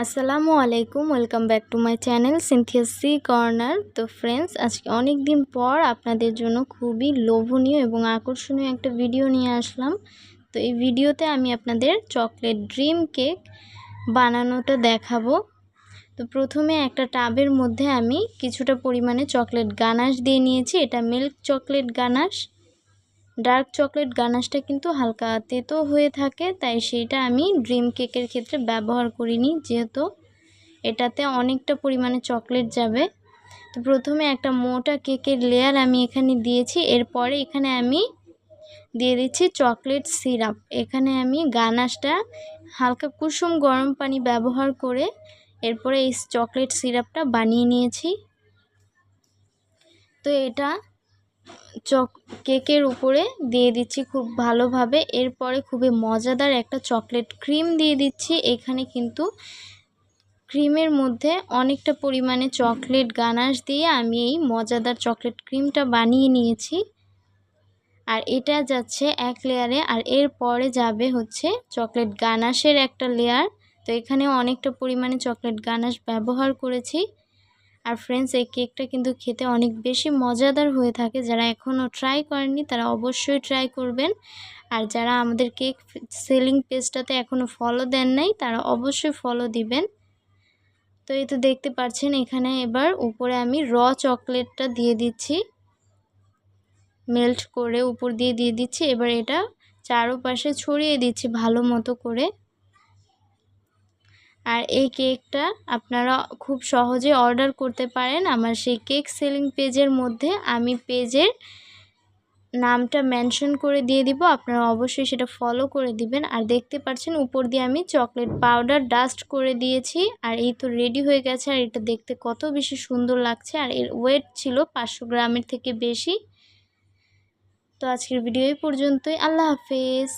আসসালামু আলাইকুম, welcome back to my channel Sinthia C Corner. তো ফ্রেন্ডস, আজকে অনেক দিন পর আপনাদের জন্য খুবই লোভনীয় এবং আকর্ষণীয় একটা ভিডিও নিয়ে আসলাম। তো এই ভিডিওতে আমি আপনাদের চকলেট ড্রিম কেক বানানোটা দেখাবো। তো প্রথমে একটা টাবের মধ্যে আমি কিছুটা পরিমাণে চকলেট গানাশ দিয়ে নিয়েছি। এটা milk chocolate ganache. Dark chocolate গানাশটা কিন্তু হালকা তেতো হয়ে থাকে, তাই সেটা আমি ড্রিম কেকের ক্ষেত্রে ব্যবহার করিনি, যেহেতু এটাতে অনেকটা পরিমাণে চকলেট যাবে। তো প্রথমে একটা মোটা কেকের লেয়ার আমি এখানে দিয়েছি। এরপরে এখানে আমি দিয়ে দিচ্ছি চকলেট সিরাপ। এখানে আমি গানাশটা হালকা কুসুম গরম পানি ব্যবহার করে এরপরে এই চকলেট সিরাপটা বানিয়ে নিয়েছি। তো এটা কেকের উপরে দিয়ে দিচ্ছি খুব ভালোভাবে। এরপরে খুবই মজাদার একটা চকলেট ক্রিম দিয়ে দিচ্ছি। এখানে কিন্তু ক্রিমের মধ্যে অনেকটা পরিমাণে চকলেট গানাশ দিয়ে আমি এই মজাদার চকলেট ক্রিমটা বানিয়ে নিয়েছি। আর এটা যাচ্ছে এক লেয়ারে, আর এরপরে যাবে হচ্ছে চকলেট গানাশের একটা লেয়ার। তো এখানে অনেকটা পরিমাণে চকলেট গানাশ ব্যবহার করেছি। আর ফ্রেন্ডস, এই কেকটা কিন্তু খেতে অনেক বেশি মজাদার হয়ে থাকে। যারা এখনও ট্রাই করেননি তারা অবশ্যই ট্রাই করবেন। আর যারা আমাদের কেক সেলিং পেজটাতে এখনও ফলো দেন নাই তারা অবশ্যই ফলো দিবেন। তো এই তো দেখতে পাচ্ছেন, এখানে এবার উপরে আমি চকলেটটা দিয়ে দিচ্ছি, মেল্ট করে উপর দিয়ে দিচ্ছি। এবার এটা চারপাশে ছড়িয়ে দিচ্ছি ভালো মতো করে। আর এই কেকটা আপনারা খুব সহজে অর্ডার করতে পারেন আমার সেই কেক সেলিং পেজের মধ্যে। আমি পেজের নামটা মেনশন করে দিয়ে দিব, আপনারা অবশ্যই সেটা ফলো করে দিবেন। আর দেখতে পাচ্ছেন উপর দিয়ে আমি চকলেট পাউডার ডাস্ট করে দিয়েছি। আর এই তো রেডি হয়ে গেছে। আর এটা দেখতে কত বেশি সুন্দর লাগছে। আর এর ওয়েট ছিল 500 গ্রামের থেকে বেশি। তো আজকের ভিডিও এই পর্যন্তই। আল্লাহ হাফেজ।